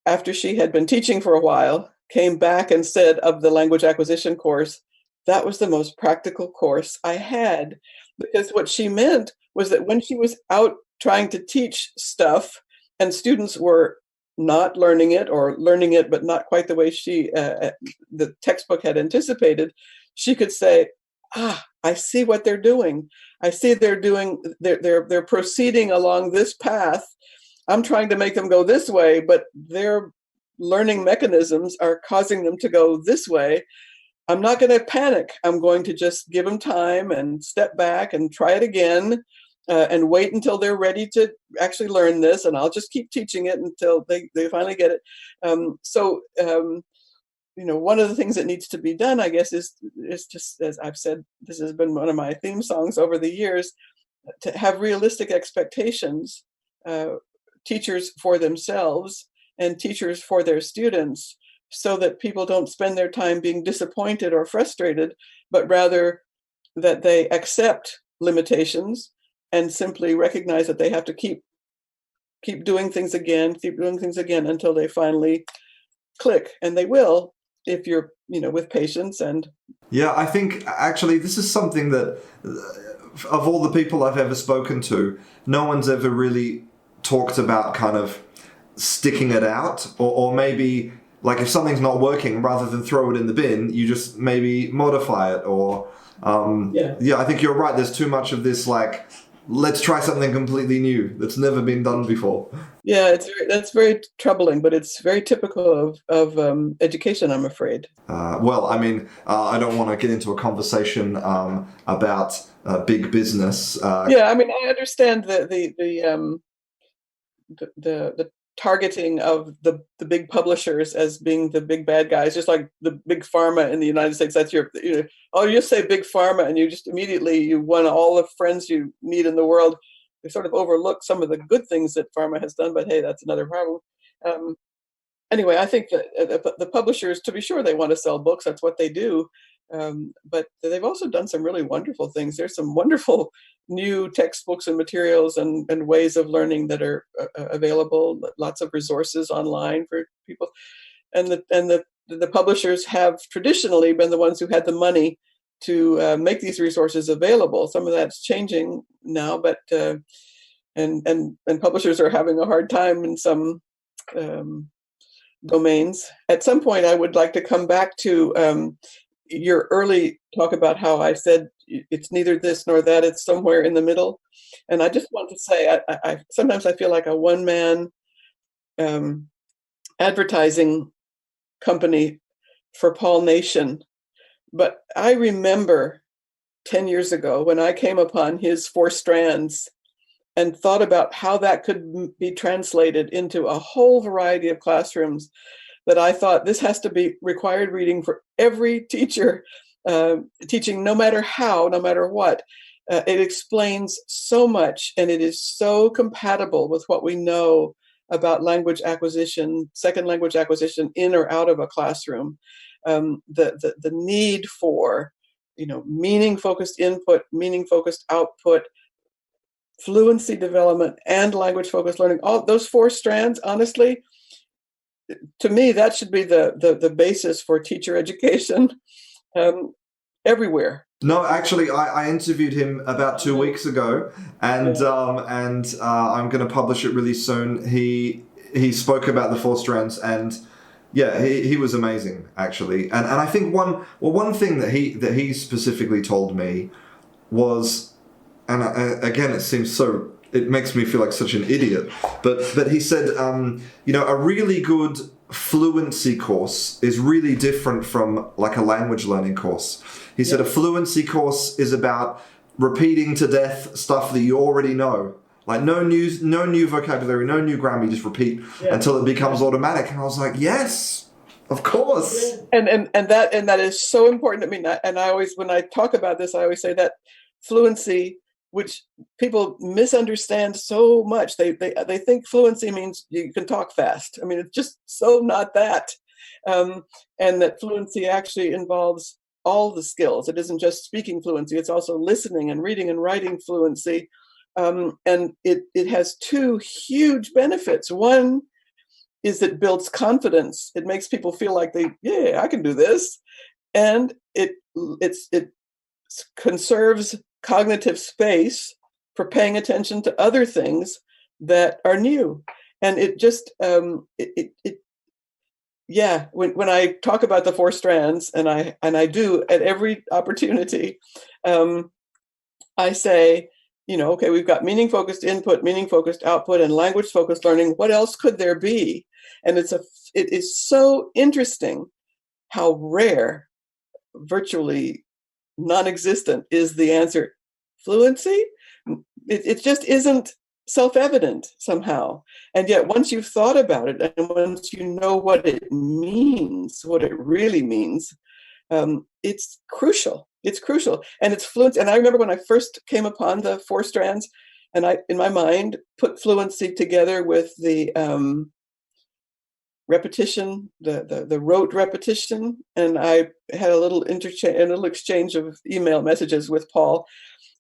after she had been teaching for a while, came back and said of the language acquisition course, that was the most practical course I had. Because what she meant was that when she was out trying to teach stuff and students were not learning it, or learning it but not quite the way the textbook had anticipated, she could say, I see what they're doing. I see they're proceeding along this path. I'm trying to make them go this way, but their learning mechanisms are causing them to go this way. I'm not going to panic. I'm going to just give them time and step back and try it again, and wait until they're ready to actually learn this. And I'll just keep teaching it until they finally get it. One of the things that needs to be done, I guess, is just, as I've said, this has been one of my theme songs over the years, to have realistic expectations, teachers for themselves and teachers for their students, so that people don't spend their time being disappointed or frustrated, but rather that they accept limitations and simply recognize that they have to keep doing things again until they finally click. And they will, if you're, with patience. And yeah, I think actually this is something that, of all the people I've ever spoken to, no one's ever really talked about kind of sticking it out, or maybe like if something's not working, rather than throw it in the bin, you just maybe modify it. Or I think you're right. There's too much of this, like, let's try something completely new that's never been done before. Yeah, that's very troubling, but it's very typical of education, I'm afraid. Well, I mean, I don't want to get into a conversation about big business. Yeah, I mean, I understand the targeting of the big publishers as being the big bad guys, just like the big pharma in the United States. That's you just say big pharma and you just immediately you won all the friends you need in the world. They sort of overlook some of the good things that pharma has done, but hey, that's another problem. Anyway, I think that the publishers, to be sure, they want to sell books. That's what they do. But they've also done some really wonderful things. There's some wonderful new textbooks and materials and ways of learning that are available. Lots of resources online for people, and the publishers have traditionally been the ones who had the money to make these resources available. Some of that's changing now, but and publishers are having a hard time in some domains. At some point, I would like to come back to your early talk about how I said it's neither this nor that; it's somewhere in the middle. And I just want to say, I sometimes I feel like a one-man advertising company for Paul Nation. But I remember 10 years ago when I came upon his 4 strands and thought about how that could be translated into a whole variety of classrooms, that I thought this has to be required reading for every teacher teaching, no matter how, no matter what. It explains so much, and it is so compatible with what we know about language acquisition, second language acquisition in or out of a classroom. The need for, meaning-focused input, meaning-focused output, fluency development, and language-focused learning. All those 4 strands, honestly, to me, that should be the basis for teacher education everywhere. No, actually, I interviewed him about 2 weeks ago, and I'm going to publish it really soon. He spoke about the 4 strands, and yeah, he was amazing, actually. And I think one thing that he specifically told me was, and again, it makes me feel like such an idiot, but he said, a really good fluency course is really different from like a language learning course. He said a fluency course is about repeating to death stuff that you already know. Like no new vocabulary, no new grammar, you just repeat until it becomes automatic. And I was like, yes, of course. And that is so important. I mean, and I always, when I talk about this, I always say that fluency, which people misunderstand so much. They think fluency means you can talk fast. I mean, it's just so not that. And that fluency actually involves all the skills. It isn't just speaking fluency, it's also listening and reading and writing fluency. And it has 2 huge benefits. One is it builds confidence. It makes people feel like I can do this. And it conserves cognitive space for paying attention to other things that are new. And it just, when I talk about the 4 strands, and I do at every opportunity, I say, okay, we've got meaning-focused input, meaning-focused output, and language-focused learning. What else could there be? And it is so interesting how rare, virtually non-existent, is the answer. Fluency? It just isn't self-evident somehow. And yet once you've thought about it, and once you know what it means, what it really means, it's crucial. It's crucial. And it's fluent. And I remember when I first came upon the 4 strands, and I, in my mind, put fluency together with the repetition, the rote repetition. And I had a little exchange of email messages with Paul.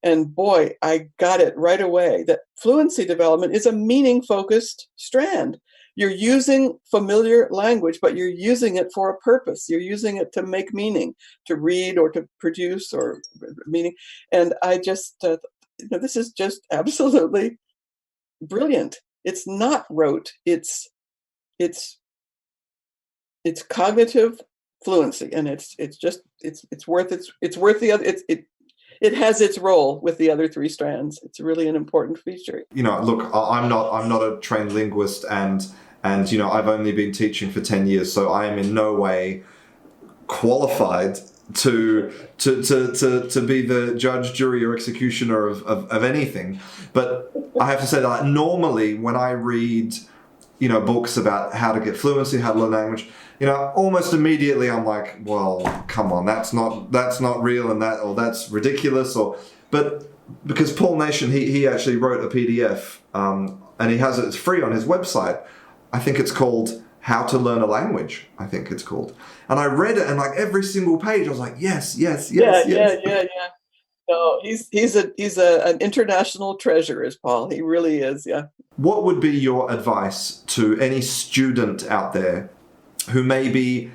And boy, I got it right away that fluency development is a meaning-focused strand. You're using familiar language, but you're using it for a purpose. You're using it to make meaning, to read or to produce or meaning. And I just, this is just absolutely brilliant. It's not rote. It's cognitive fluency, and it's worth the other. It has its role with the other 3 strands. It's really an important feature. Look, I'm not a trained linguist, and I've only been teaching for 10 years, so I am in no way qualified to be the judge, jury, or executioner of anything. But I have to say that normally when I read, books about how to get fluency, how to learn language, almost immediately I'm like, well, come on, that's not real, and that's ridiculous, but because Paul Nation, he actually wrote a PDF, and he has it's free on his website. I think it's called How to Learn a Language, I think it's called. And I read it, and like every single page, I was like, yes, yes, yes, yes. Yeah. No, he's an international treasure, is Paul. He really is. Yeah. What would be your advice to any student out there who maybe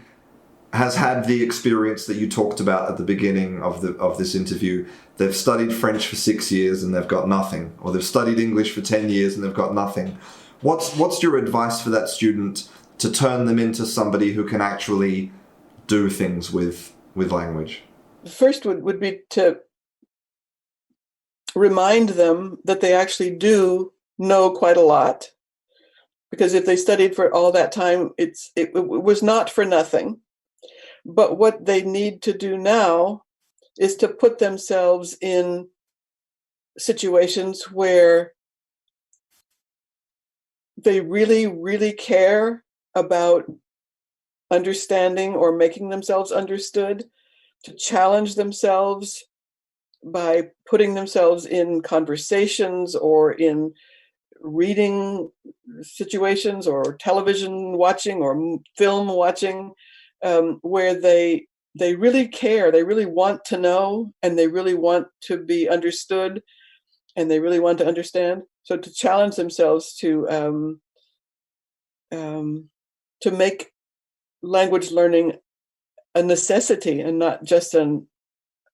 has had the experience that you talked about at the beginning of this interview? They've studied French for 6 years and they've got nothing, or they've studied English for 10 years and they've got nothing. What's your advice for that student to turn them into somebody who can actually do things with language? The first would be to remind them that they actually do know quite a lot, because if they studied for all that time, it was not for nothing. But what they need to do now is to put themselves in situations where they really, really care about understanding or making themselves understood, to challenge themselves by putting themselves in conversations or in reading situations or television watching or film watching, where they really care, they really want to know, and they really want to be understood, and they really want to understand. So to challenge themselves to make language learning a necessity and not just an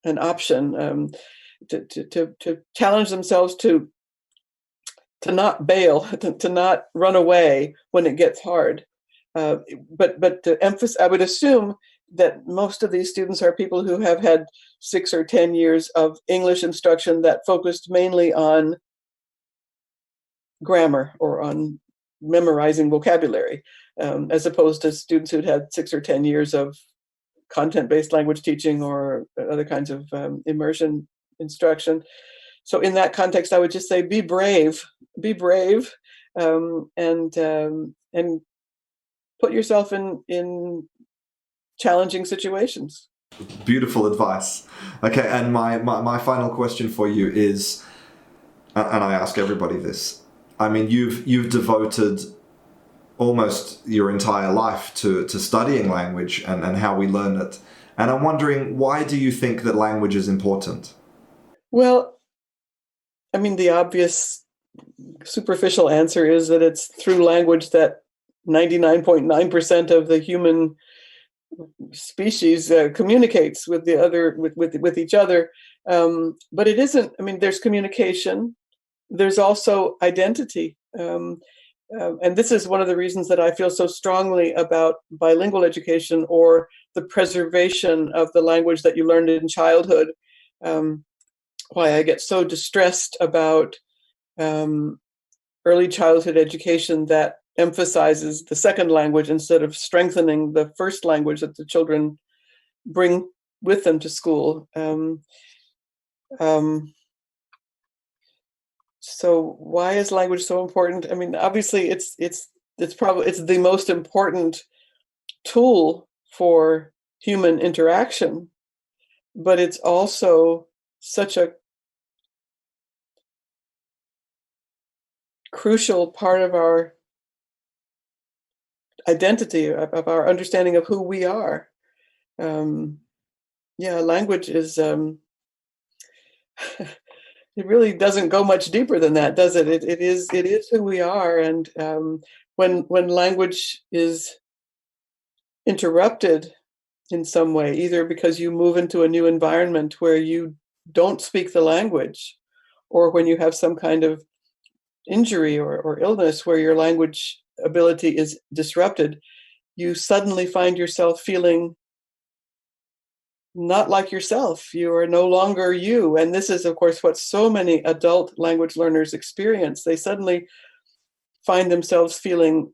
option. To challenge themselves to not bail, to not run away when it gets hard. But to emphasize, I would assume that most of these students are people who have had 6 or 10 years of English instruction that focused mainly on grammar or on memorizing vocabulary, as opposed to students who'd had 6 or 10 years of content-based language teaching or other kinds of immersion instruction. So in that context, I would just say, be brave, and put yourself in challenging situations. Beautiful advice. Okay, and my final question for you is, and I ask everybody this, I mean, you've devoted almost your entire life to studying language and how we learn it. And I'm wondering, why do you think that language is important? Well, I mean, the obvious superficial answer is that it's through language that 99.9% of the human species communicates with the other, with each other. But it isn't. I mean, there's communication. There's also identity. And this is one of the reasons that I feel so strongly about bilingual education, or the preservation of the language that you learned in childhood. Why I get so distressed about early childhood education that emphasizes the second language instead of strengthening the first language that the children bring with them to school. So why is language so important? I mean, obviously it's the most important tool for human interaction, but it's also such a crucial part of our identity, of our understanding of who we are. Language is it really doesn't go much deeper than that, does it? It is who we are, and when language is interrupted in some way, either because you move into a new environment where you don't speak the language, or when you have some kind of injury or illness where your language ability is disrupted, you suddenly find yourself feeling not like yourself. You are no longer you. And this is, of course, what so many adult language learners experience. They suddenly find themselves feeling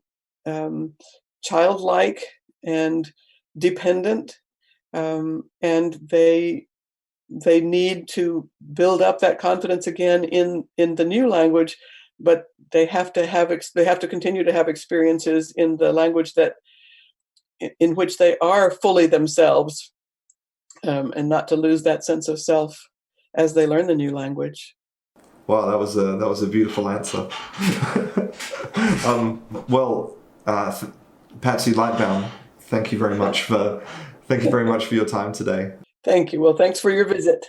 childlike and dependent, and they need to build up that confidence again in the new language, but they have to continue to have experiences in the language in which they are fully themselves, and not to lose that sense of self as they learn the new language. Wow, that was a beautiful answer. Patsy Lightbown, thank you very much for your time today. Thank you. Well, thanks for your visit.